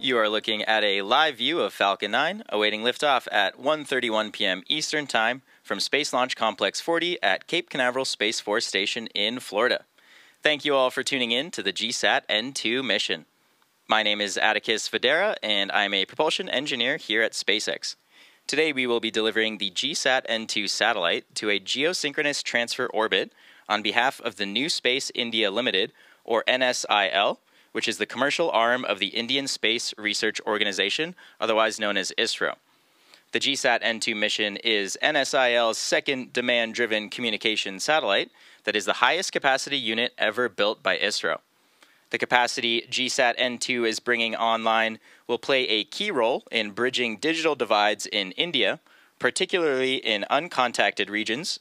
You are looking at a live view of Falcon 9 awaiting liftoff at 1:31 p.m. Eastern Time from Space Launch Complex 40 at Cape Canaveral Space Force Station in Florida. Thank you all for tuning in to the GSAT N2 mission. My name is Atticus Videra, and I'm a propulsion engineer here at SpaceX. Today we will be delivering the GSAT N2 satellite to a geosynchronous transfer orbit on behalf of the New Space India Limited, or NSIL, which is the commercial arm of the Indian Space Research Organization, otherwise known as ISRO. The GSAT N2 mission is NSIL's second demand-driven communication satellite that is the highest capacity unit ever built by ISRO. The capacity GSAT N2 is bringing online will play a key role in bridging digital divides in India, particularly in unconnected regions,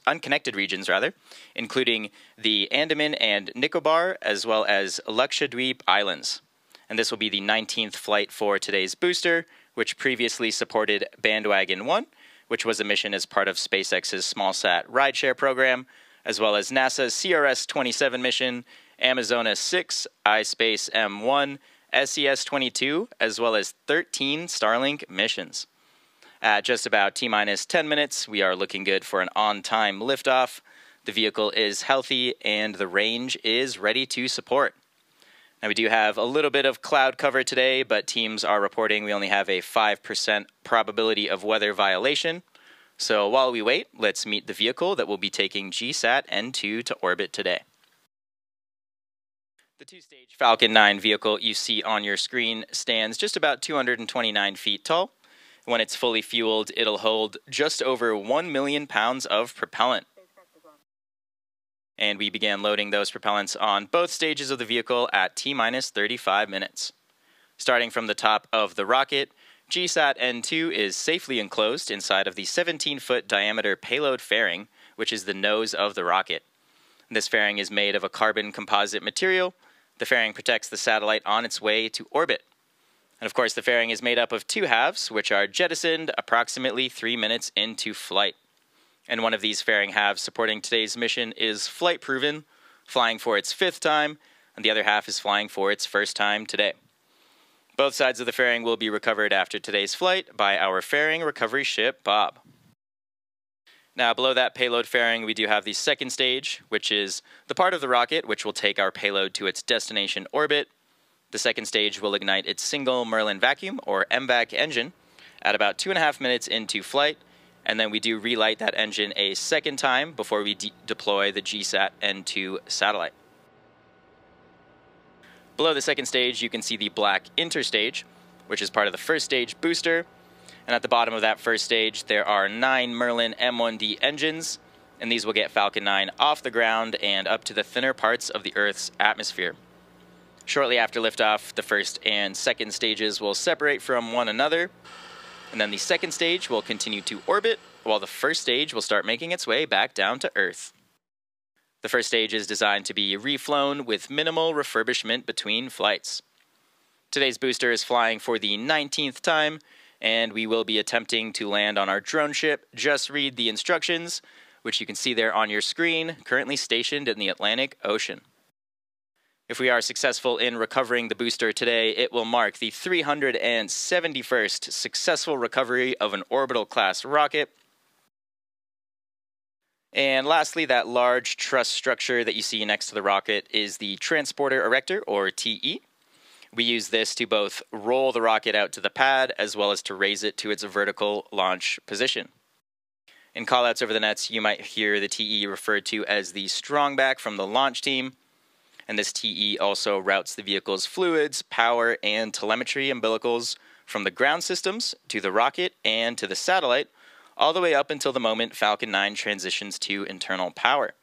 including the Andaman and Nicobar, as well as Lakshadweep Islands. And this will be the 19th flight for today's booster, which previously supported Bandwagon 1, which was a mission as part of SpaceX's SmallSat rideshare program, as well as NASA's CRS-27 mission, Amazonas 6, iSpace M1, SES-22, as well as 13 Starlink missions. At just about T-minus 10 minutes, we are looking good for an on-time liftoff. The vehicle is healthy and the range is ready to support. Now we do have a little bit of cloud cover today, but teams are reporting we only have a 5% probability of weather violation. So while we wait, let's meet the vehicle that will be taking GSAT N2 to orbit today. The two-stage Falcon 9 vehicle you see on your screen stands just about 229 feet tall. When it's fully fueled, it'll hold just over 1 million pounds of propellant. And we began loading those propellants on both stages of the vehicle at T-minus 35 minutes. Starting from the top of the rocket, GSAT N2 is safely enclosed inside of the 17-foot diameter payload fairing, which is the nose of the rocket. This fairing is made of a carbon composite material. The fairing protects the satellite on its way to orbit. And of course, the fairing is made up of two halves, which are jettisoned approximately 3 minutes into flight. And one of these fairing halves supporting today's mission is flight-proven, flying for its 5th time, and the other half is flying for its 1st time today. Both sides of the fairing will be recovered after today's flight by our fairing recovery ship, Bob. Now, below that payload fairing, we do have the second stage, which is the part of the rocket which will take our payload to its destination orbit. The second stage will ignite its single Merlin vacuum, or MVAC engine, at about 2.5 minutes into flight, and then we do relight that engine a second time before we deploy the GSAT N2 satellite. Below the second stage, you can see the black interstage, which is part of the first stage booster, and at the bottom of that first stage, there are 9 Merlin M1D engines, and these will get Falcon 9 off the ground and up to the thinner parts of the Earth's atmosphere. Shortly after liftoff, the first and second stages will separate from one another, and then the second stage will continue to orbit, while the first stage will start making its way back down to Earth. The first stage is designed to be reflown with minimal refurbishment between flights. Today's booster is flying for the 19th time, and we will be attempting to land on our drone ship, Just Read the Instructions, which you can see there on your screen, currently stationed in the Atlantic Ocean. If we are successful in recovering the booster today, it will mark the 371st successful recovery of an orbital-class rocket. And lastly, that large truss structure that you see next to the rocket is the Transporter Erector, or TE. We use this to both roll the rocket out to the pad, as well as to raise it to its vertical launch position. In callouts over the nets, you might hear the TE referred to as the strongback from the launch team. And this TE also routes the vehicle's fluids, power, and telemetry umbilicals from the ground systems to the rocket and to the satellite, all the way up until the moment Falcon 9 transitions to internal power.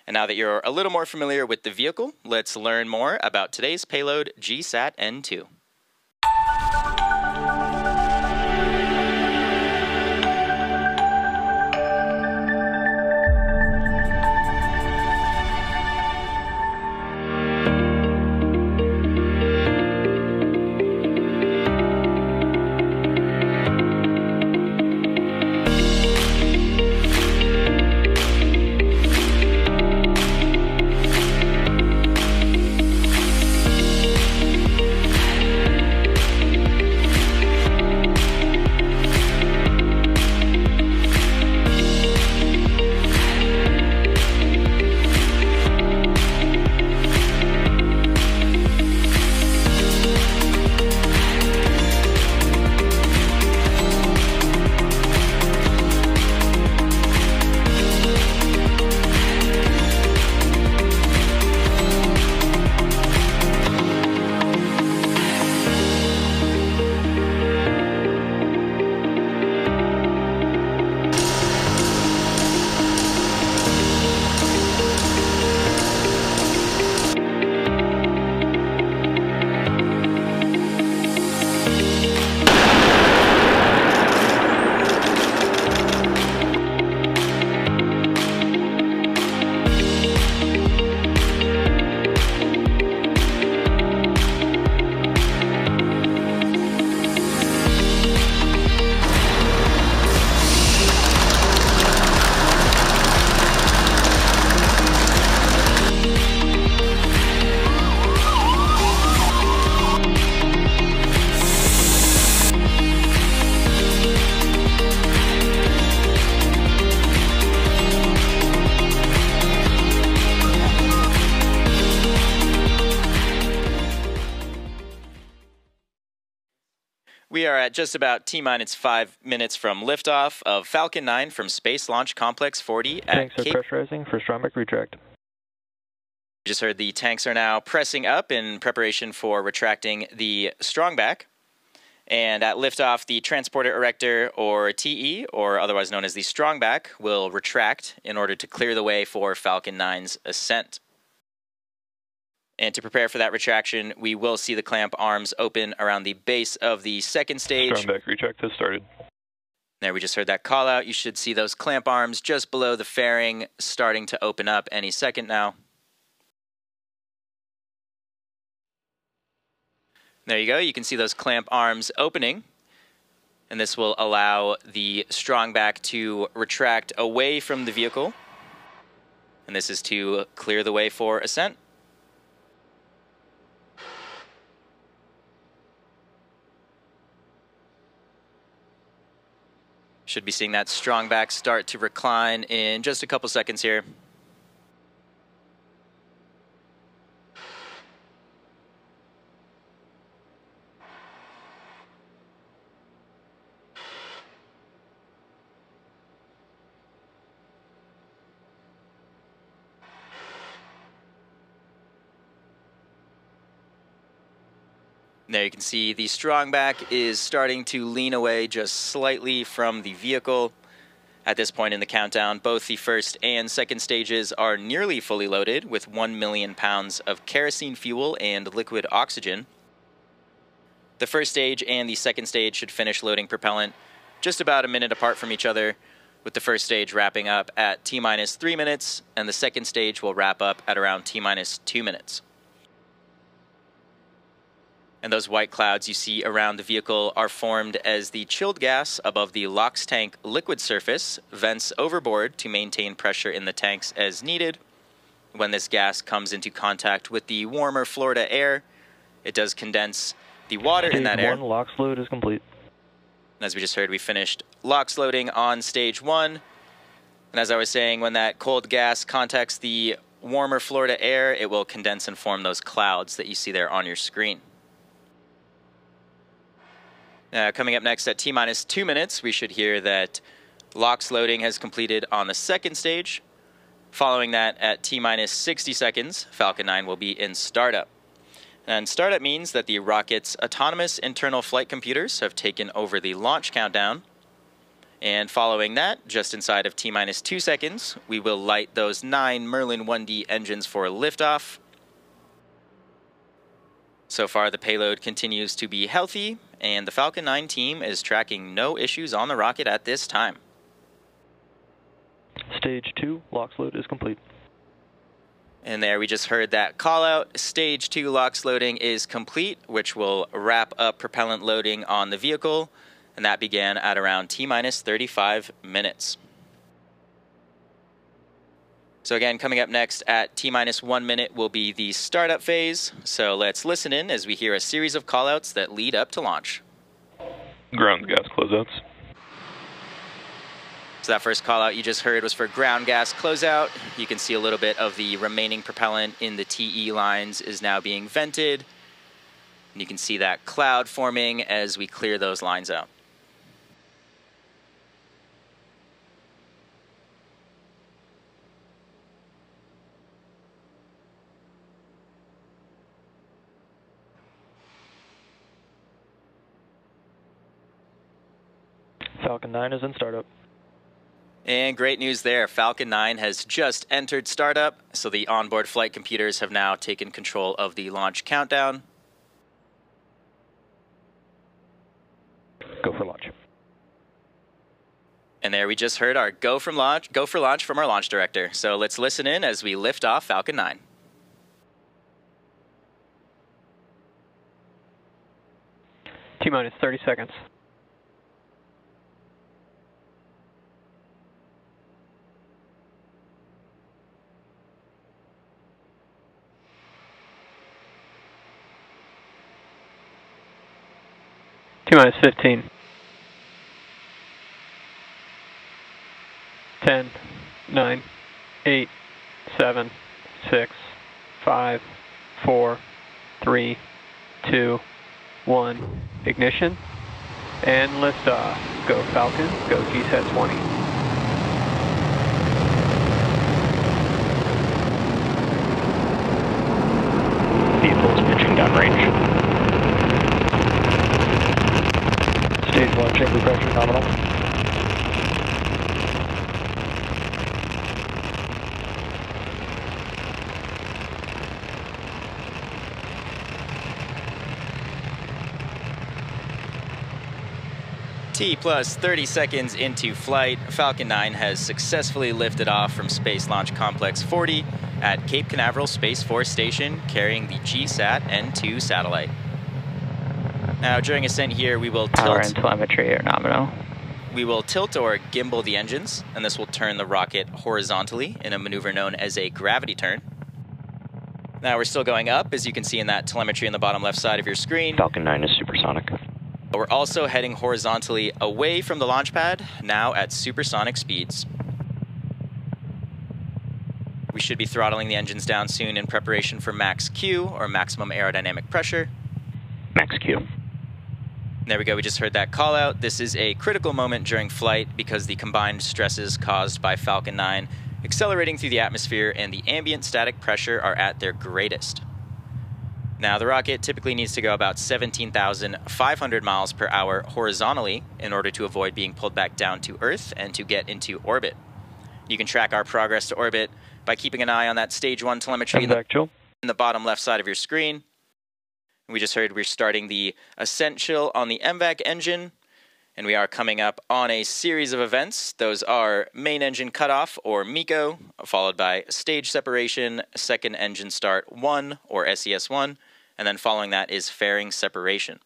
And now that you're a little more familiar with the vehicle, let's learn more about today's payload, GSAT N2. We are at just about T-minus 5 minutes from liftoff of Falcon 9 from Space Launch Complex 40 at Tanks are pressurizing for Strombeck retract. We just heard the tanks are now pressing up in preparation for retracting the strongback. And at liftoff, the transporter erector, or TE, or otherwise known as the strongback, will retract in order to clear the way for Falcon 9's ascent. And to prepare for that retraction, we will see the clamp arms open around the base of the second stage. Strombeck retract has started. There, we just heard that call out. You should see those clamp arms just below the fairing starting to open up any second now. There you go. You can see those clamp arms opening. And this will allow the strongback to retract away from the vehicle. And this is to clear the way for ascent. Should be seeing that strongback start to recline in just a couple seconds here. There you can see the strongback is starting to lean away just slightly from the vehicle. At this point in the countdown, both the first and second stages are nearly fully loaded with 1 million pounds of kerosene fuel and liquid oxygen. The first stage and the second stage should finish loading propellant just about a minute apart from each other, with the first stage wrapping up at T-minus 3 minutes, and the second stage will wrap up at around T-minus 2 minutes. And those white clouds you see around the vehicle are formed as the chilled gas above the LOX tank liquid surface vents overboard to maintain pressure in the tanks as needed. When this gas comes into contact with the warmer Florida air, it does condense the water in that air. Stage 1 LOX load is complete. And as we just heard, we finished LOX loading on stage 1. And as I was saying, when that cold gas contacts the warmer Florida air, it will condense and form those clouds that you see there on your screen. Coming up next at T-minus 2 minutes, we should hear that LOX loading has completed on the second stage. Following that, at T-minus 60 seconds, Falcon 9 will be in startup. And startup means that the rocket's autonomous internal flight computers have taken over the launch countdown. And following that, just inside of T-minus 2 seconds, we will light those 9 Merlin 1D engines for liftoff. So far, the payload continues to be healthy, and the Falcon 9 team is tracking no issues on the rocket at this time. Stage 2 LOX load is complete. And there we just heard that call out. Stage 2 LOX loading is complete, which will wrap up propellant loading on the vehicle, and that began at around T-minus 35 minutes. So again, coming up next at T-minus 1 minute will be the startup phase. So let's listen in as we hear a series of callouts that lead up to launch. Ground gas closeouts. So that first callout you just heard was for ground gas closeout. You can see a little bit of the remaining propellant in the TE lines is now being vented. And you can see that cloud forming as we clear those lines out. Falcon 9 is in startup. And great news there. Falcon 9 has just entered startup, so the onboard flight computers have now taken control of the launch countdown. Go for launch. And there we just heard our go for launch from our launch director. So let's listen in as we lift off Falcon 9. T-minus 30 seconds. T-minus 15. 10, 9, 8, 7, 6, 5, 4, 3, 2, 1. Ignition. And liftoff. Go Falcon, go GSAT 20. Vehicles pitching downrange. Stage 1, chamber pressure nominal. T plus 30 seconds into flight, Falcon 9 has successfully lifted off from Space Launch Complex 40 at Cape Canaveral Space Force Station, carrying the GSAT N2 satellite. Now, during ascent here, we will Power and telemetry are nominal. We will tilt or gimbal the engines, and this will turn the rocket horizontally in a maneuver known as a gravity turn. Now we're still going up, as you can see in that telemetry in the bottom left side of your screen. Falcon 9 is supersonic. We're also heading horizontally away from the launch pad, now at supersonic speeds. We should be throttling the engines down soon in preparation for max Q, or maximum aerodynamic pressure. Max Q. There we go, we just heard that call out. This is a critical moment during flight because the combined stresses caused by Falcon 9 accelerating through the atmosphere and the ambient static pressure are at their greatest. Now, the rocket typically needs to go about 17,500 miles per hour horizontally in order to avoid being pulled back down to Earth and to get into orbit. You can track our progress to orbit by keeping an eye on that Stage 1 telemetry in the bottom left side of your screen. We just heard we're starting the ascent chill on the MVAC engine, and we are coming up on a series of events. Those are main engine cutoff, or MECO, followed by stage separation, second engine start 1, or SES1, and then following that is fairing separation.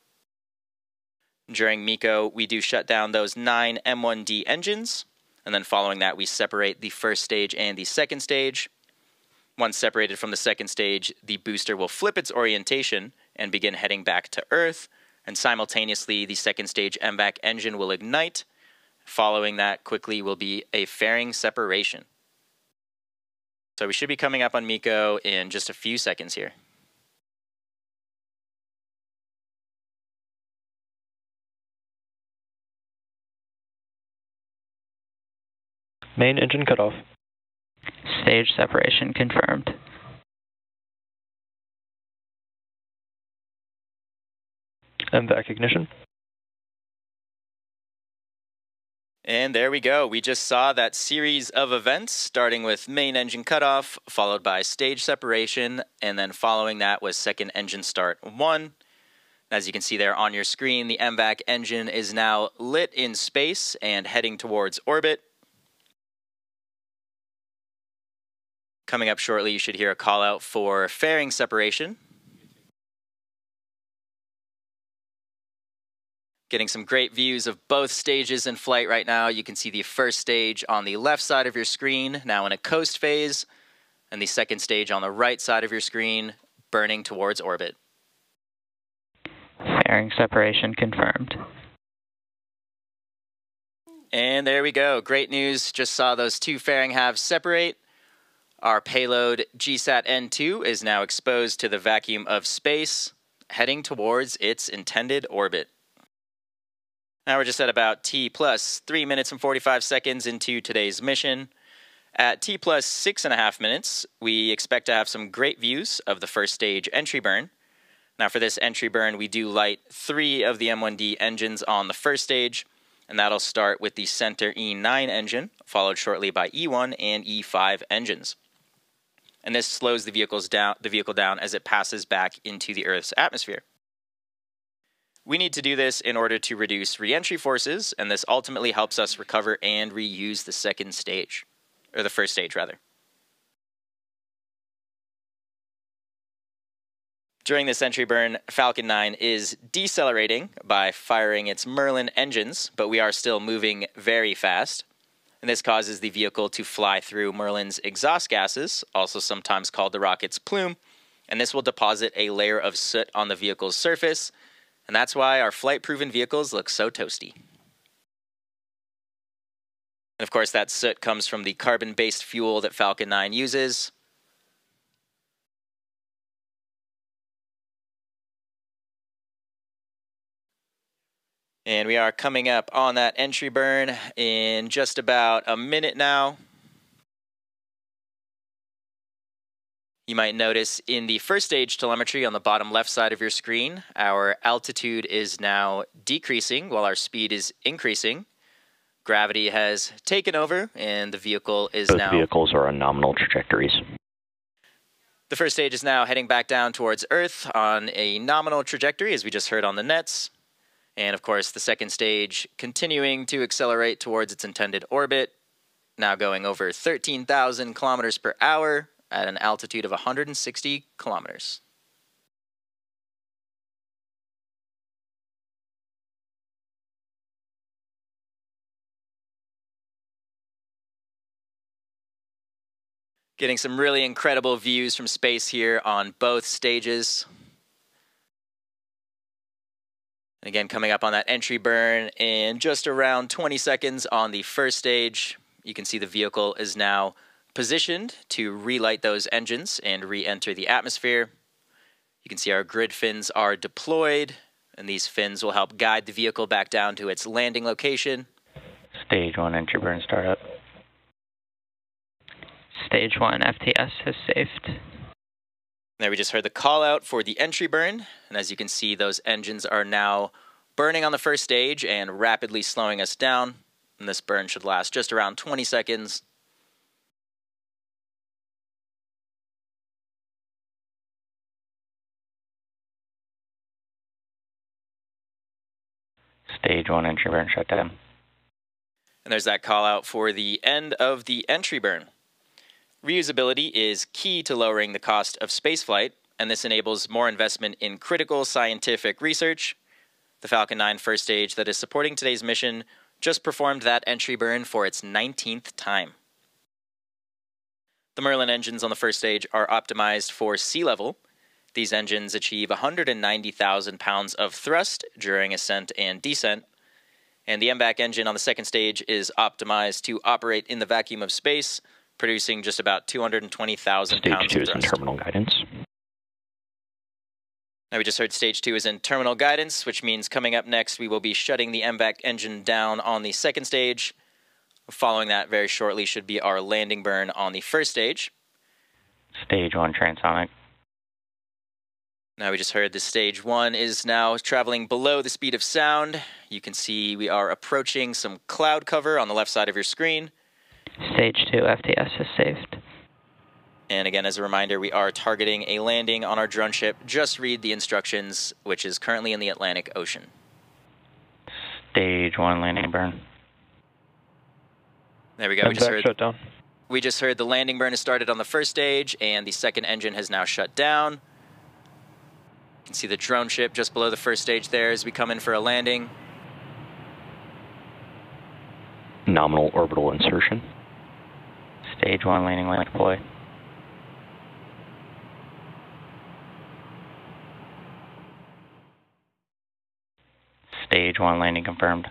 During MECO, we do shut down those 9 M1D engines, and then following that we separate the first stage and the second stage. Once separated from the second stage, the booster will flip its orientation and begin heading back to Earth, and simultaneously the second stage MVAC engine will ignite. Following that quickly will be a fairing separation. So we should be coming up on MECO in just a few seconds here. Main engine cutoff. Stage separation confirmed. MVAC ignition. And there we go. We just saw that series of events, starting with main engine cutoff, followed by stage separation, and then following that was second engine start 1. As you can see there on your screen, the MVAC engine is now lit in space and heading towards orbit. Coming up shortly, you should hear a call out for fairing separation. Getting some great views of both stages in flight right now. You can see the first stage on the left side of your screen, now in a coast phase, and the second stage on the right side of your screen, burning towards orbit. Fairing separation confirmed. And there we go. Great news. Just saw those two fairing halves separate. Our payload GSAT N2 is now exposed to the vacuum of space, heading towards its intended orbit. Now we're just at about T plus 3 minutes and 45 seconds into today's mission. At T plus 6.5 minutes, we expect to have some great views of the first stage entry burn. Now for this entry burn, we do light 3 of the M1D engines on the first stage, and that'll start with the center E9 engine, followed shortly by E1 and E5 engines. And this slows the vehicle down as it passes back into the Earth's atmosphere. We need to do this in order to reduce re-entry forces, and this ultimately helps us recover and reuse the second stage, or the first stage rather. During this entry burn, Falcon 9 is decelerating by firing its Merlin engines, but we are still moving very fast. And this causes the vehicle to fly through Merlin's exhaust gases, also sometimes called the rocket's plume, and this will deposit a layer of soot on the vehicle's surface, and that's why our flight-proven vehicles look so toasty. And of course, that soot comes from the carbon-based fuel that Falcon 9 uses. And we are coming up on that entry burn in just about a minute now. You might notice in the first stage telemetry on the bottom left side of your screen, our altitude is now decreasing while our speed is increasing. Gravity has taken over and the vehicle is Both now... vehicles are on nominal trajectories. The first stage is now heading back down towards Earth on a nominal trajectory, as we just heard on the nets. And of course, the second stage continuing to accelerate towards its intended orbit, now going over 13,000 kilometers per hour at an altitude of 160 kilometers. Getting some really incredible views from space here on both stages. And again, coming up on that entry burn in just around 20 seconds on the first stage. You can see the vehicle is now positioned to relight those engines and re-enter the atmosphere. You can see our grid fins are deployed, and these fins will help guide the vehicle back down to its landing location. Stage 1 entry burn startup. Stage 1 FTS has safed. There we just heard the call out for the entry burn, and as you can see, those engines are now burning on the first stage and rapidly slowing us down. And this burn should last just around 20 seconds. Stage 1 entry burn shut down. And there's that call out for the end of the entry burn. Reusability is key to lowering the cost of spaceflight, and this enables more investment in critical scientific research. The Falcon 9 first stage that is supporting today's mission just performed that entry burn for its 19th time. The Merlin engines on the first stage are optimized for sea level. These engines achieve 190,000 pounds of thrust during ascent and descent. And the MVAC engine on the second stage is optimized to operate in the vacuum of space, producing just about 220,000 pounds of thrust. Stage 2 is in terminal guidance. Now we just heard stage 2 is in terminal guidance, which means coming up next we will be shutting the MVAC engine down on the second stage. Following that very shortly should be our landing burn on the first stage. Stage 1 transonic. Now we just heard the stage 1 is now traveling below the speed of sound. You can see we are approaching some cloud cover on the left side of your screen. Stage 2 FTS has saved. And again, as a reminder, we are targeting a landing on our drone ship. Just read the instructions, which is currently in the Atlantic Ocean. Stage 1 landing burn. There we go. Shutdown. We just heard the landing burn has started on the first stage, and the second engine has now shut down. You can see the drone ship just below the first stage there as we come in for a landing. Nominal orbital insertion. Stage 1 landing light deploy. Stage 1 landing confirmed.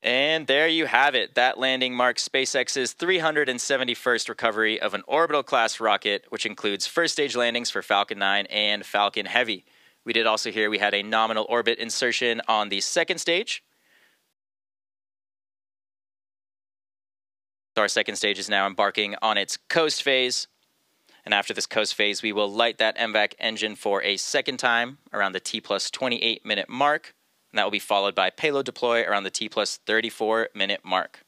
And there you have it. That landing marks SpaceX's 371st recovery of an orbital class rocket, which includes first stage landings for Falcon 9 and Falcon Heavy. We did also hear we had a nominal orbit insertion on the second stage. So our second stage is now embarking on its coast phase. And after this coast phase, we will light that MVAC engine for a second time around the T plus 28 minute mark. And that will be followed by payload deploy around the T plus 34 minute mark.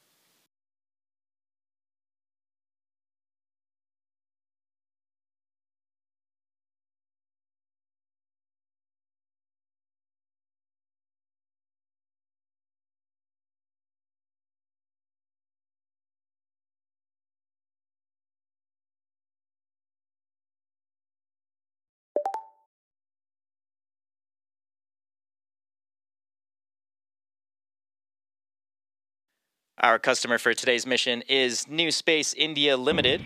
Our customer for today's mission is New Space India Limited.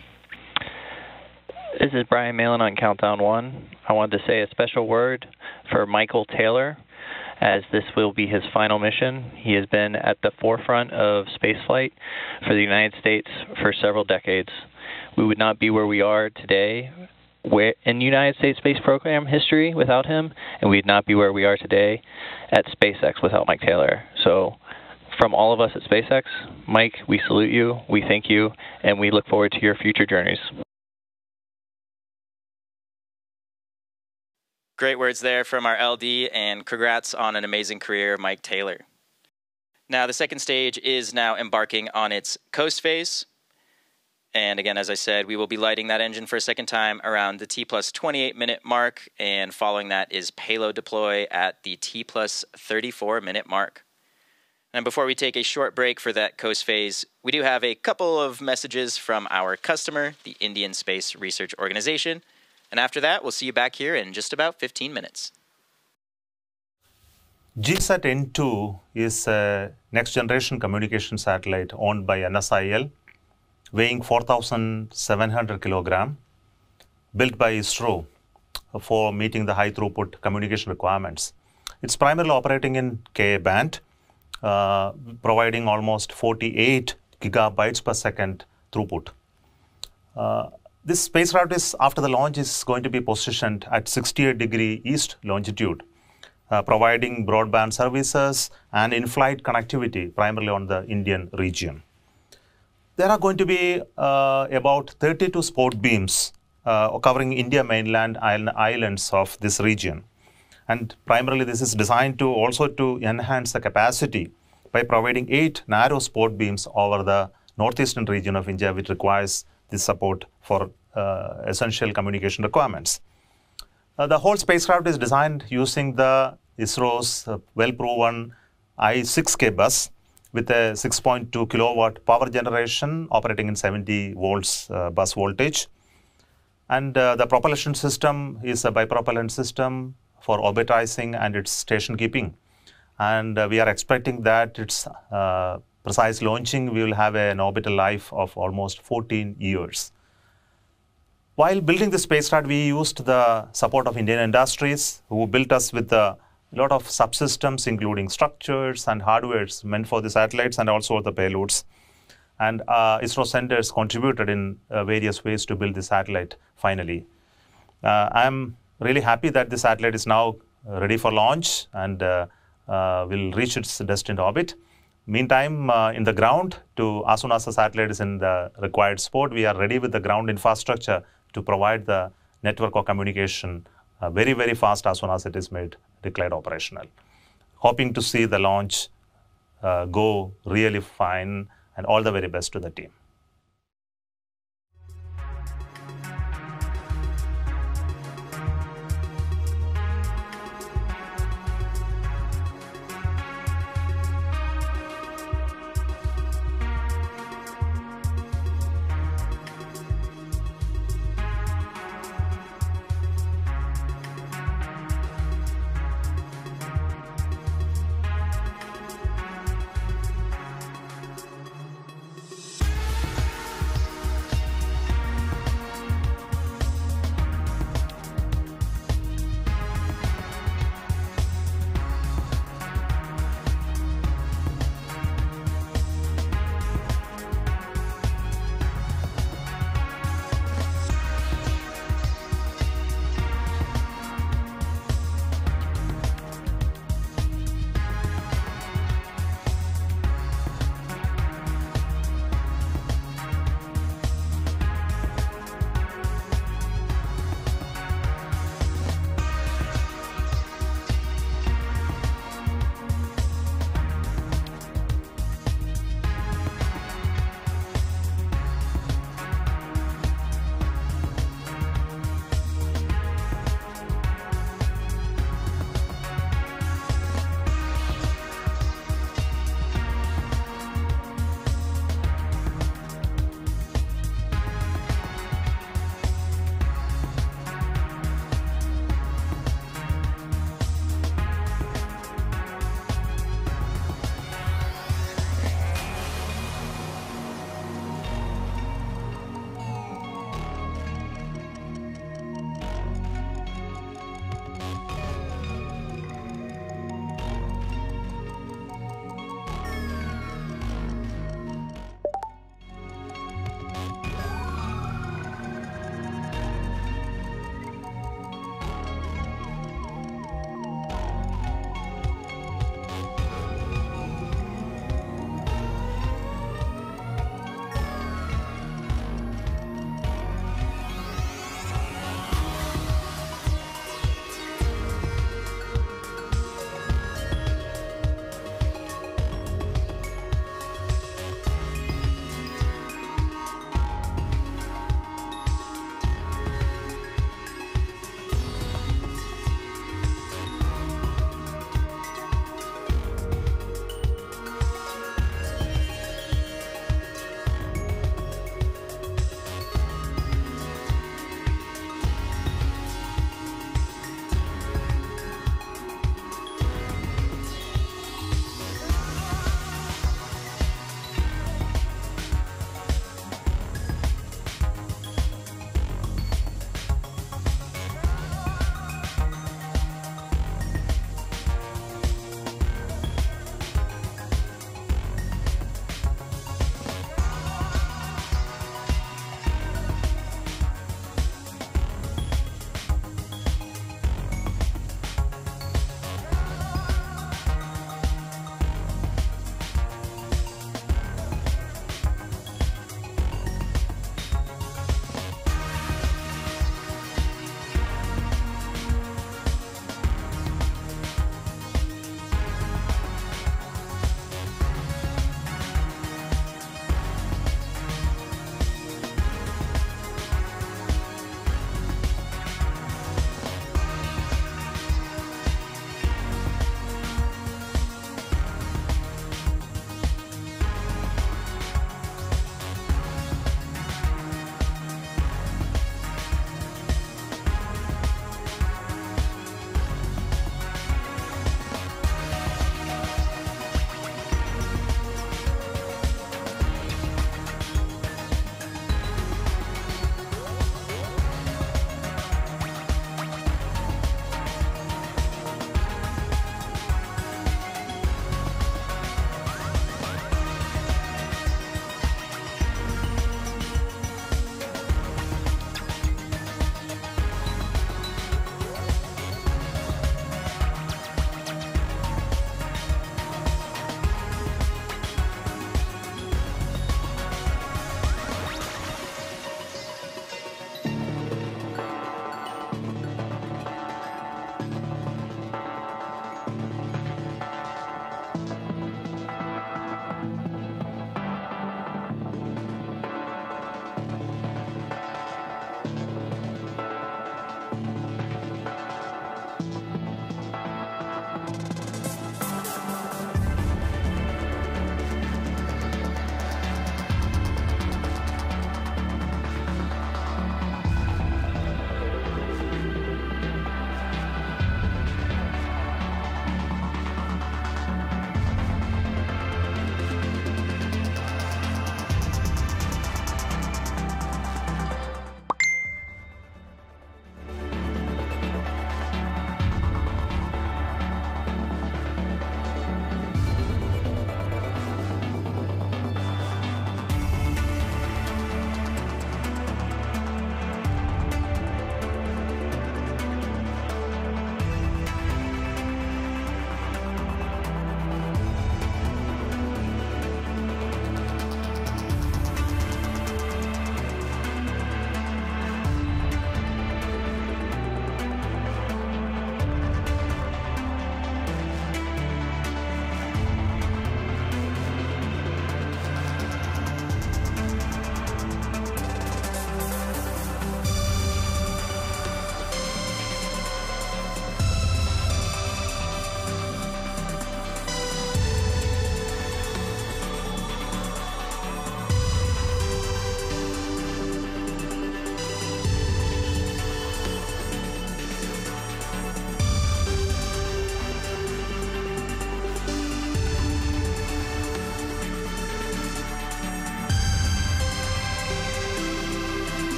This is Brian Malin on Countdown 1. I wanted to say a special word for Michael Taylor, as this will be his final mission. He has been at the forefront of spaceflight for the United States for several decades. We would not be where we are today in United States space program history without him, and we'd not be where we are today at SpaceX without Mike Taylor. So from all of us at SpaceX, Mike, we salute you, we thank you, and we look forward to your future journeys. Great words there from our LD, and congrats on an amazing career, Mike Taylor. Now, the second stage is now embarking on its coast phase. And again, as I said, we will be lighting that engine for a second time around the T plus 28-minute mark, and following that is payload deploy at the T plus 34-minute mark. And before we take a short break for that coast phase, we do have a couple of messages from our customer, the Indian Space Research Organization. And after that, we'll see you back here in just about 15 minutes. GSAT N2 is a next-generation communication satellite owned by NSIL, weighing 4,700 kilograms, built by ISRO for meeting the high-throughput communication requirements. It's primarily operating in Ka band, providing almost 48 gigabytes per second throughput. This spacecraft is, after the launch, is going to be positioned at 68-degree east longitude, providing broadband services and in-flight connectivity, primarily on the Indian region. There are going to be about 32 sport beams covering India mainland and islands of this region. And primarily this is designed to also to enhance the capacity by providing 8 narrow sport beams over the northeastern region of India, which requires this support for essential communication requirements. The whole spacecraft is designed using the ISRO's well-proven I-6K bus with a 6.2 kilowatt power generation operating in 70 volts bus voltage. And the propulsion system is a bipropellant system for orbitizing and its station keeping. And we are expecting that its precise launching, we will have an orbital life of almost 14 years. While building the spacecraft, we used the support of Indian industries who built us with a lot of subsystems, including structures and hardwares meant for the satellites and also the payloads. And ISRO centers contributed in various ways to build the satellite finally. I'm really happy that the satellite is now ready for launch and will reach its destined orbit. Meantime, in the ground, as soon as the satellite is in the required spot, we are ready with the ground infrastructure to provide the network or communication very, very fast as soon as it is made declared operational. Hoping to see the launch go really fine, and all the very best to the team.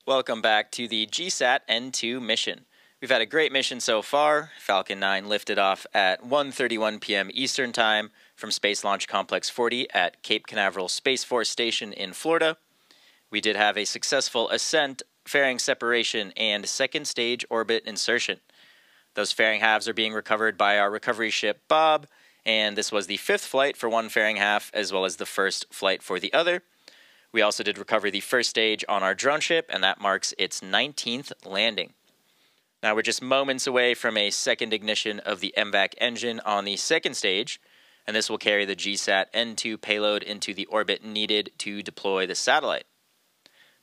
Welcome back to the GSAT N2 mission. We've had a great mission so far. Falcon 9 lifted off at 1:31 p.m. Eastern Time from Space Launch Complex 40 at Cape Canaveral Space Force Station in Florida. We did have a successful ascent, fairing separation, and second stage orbit insertion. Those fairing halves are being recovered by our recovery ship Bob, and this was the 5th flight for one fairing half as well as the first flight for the other. We also did recover the first stage on our drone ship, and that marks its 19th landing. Now we're just moments away from a second ignition of the MVAC engine on the second stage, and this will carry the GSAT N2 payload into the orbit needed to deploy the satellite.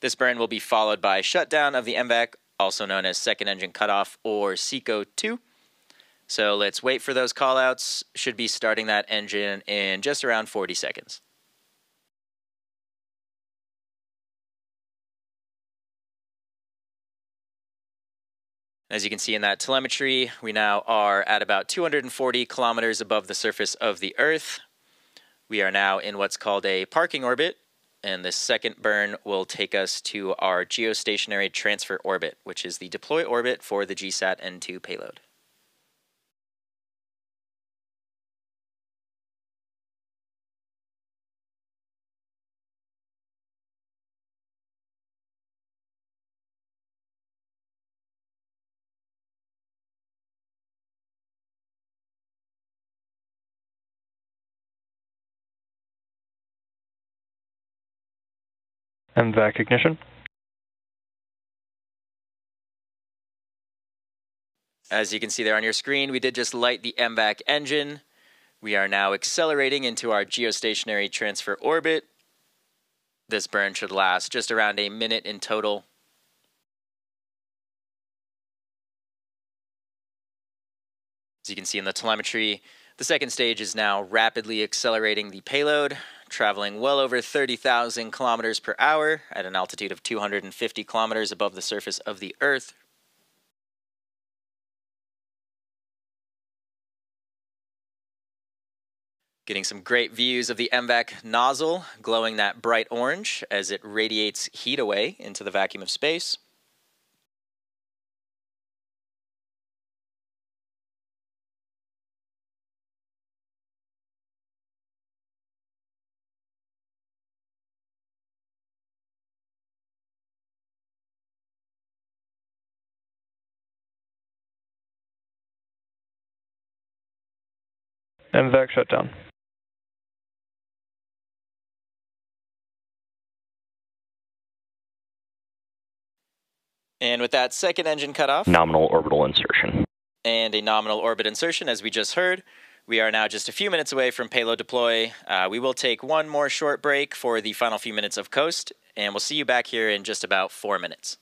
This burn will be followed by shutdown of the MVAC, also known as second engine cutoff or SECO-2. So let's wait for those callouts. Should be starting that engine in just around 40 seconds. As you can see in that telemetry, we now are at about 240 kilometers above the surface of the Earth. We are now in what's called a parking orbit, and the second burn will take us to our geostationary transfer orbit, which is the deploy orbit for the GSAT N2 payload. MVAC ignition. As you can see there on your screen, we did just light the MVAC engine. We are now accelerating into our geostationary transfer orbit. This burn should last just around a minute in total. As you can see in the telemetry, the second stage is now rapidly accelerating the payload, traveling well over 30,000 kilometers per hour at an altitude of 250 kilometers above the surface of the Earth. Getting some great views of the MVAC nozzle glowing that bright orange as it radiates heat away into the vacuum of space. MVAC shutdown. And with that second engine cutoff, Nominal orbital insertion. and a nominal orbit insertion, as we just heard, we are now just a few minutes away from payload deploy. We will take one more short break for the final few minutes of coast, and we'll see you back here in just about 4 minutes.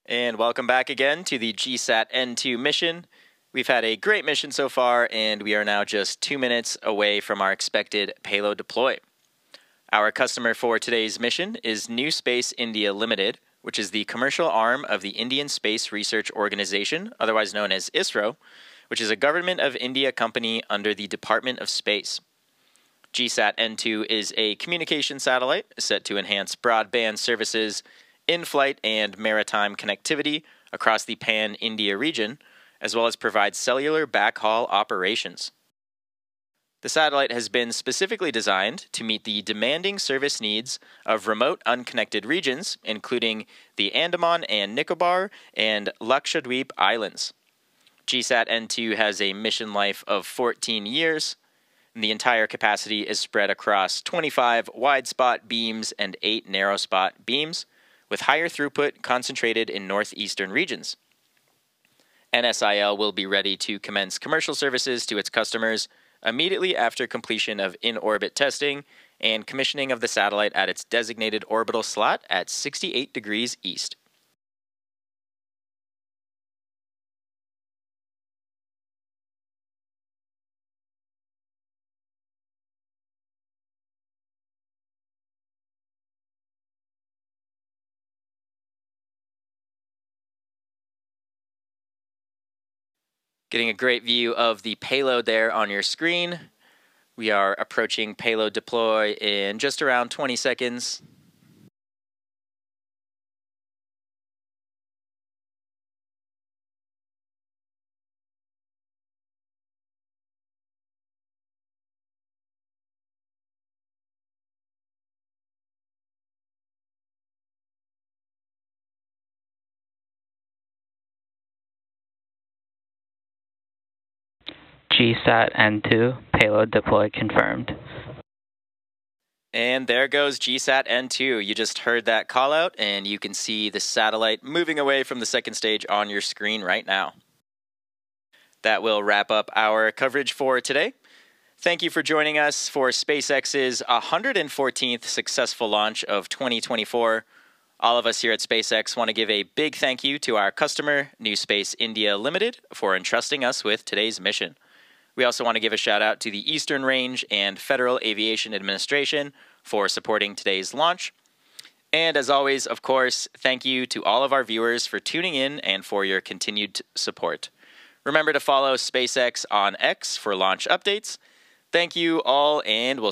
And welcome back again to the GSAT N2 mission. We've had a great mission so far, and we are now just 2 minutes away from our expected payload deploy. Our customer for today's mission is New Space India Limited, which is the commercial arm of the Indian Space Research Organization, otherwise known as ISRO, which is a Government of India company under the Department of Space. GSAT N2 is a communication satellite set to enhance broadband services, in-flight and maritime connectivity across the Pan-India region, as well as provide cellular backhaul operations. The satellite has been specifically designed to meet the demanding service needs of remote unconnected regions, including the Andaman and Nicobar and Lakshadweep Islands. GSAT N2 has a mission life of 14 years, and the entire capacity is spread across 25 wide spot beams and 8 narrow spot beams, with higher throughput concentrated in northeastern regions. NSIL will be ready to commence commercial services to its customers immediately after completion of in-orbit testing and commissioning of the satellite at its designated orbital slot at 68 degrees east. Getting a great view of the payload there on your screen. We are approaching payload deploy in just around 20 seconds. GSAT N2, payload deploy confirmed. And there goes GSAT N2. You just heard that call out, and you can see the satellite moving away from the second stage on your screen right now. That will wrap up our coverage for today. Thank you for joining us for SpaceX's 114th successful launch of 2024. All of us here at SpaceX want to give a big thank you to our customer, New Space India Limited, for entrusting us with today's mission. We also want to give a shout out to the Eastern Range and Federal Aviation Administration for supporting today's launch. And as always, of course, thank you to all of our viewers for tuning in and for your continued support. Remember to follow SpaceX on X for launch updates. Thank you all, and we'll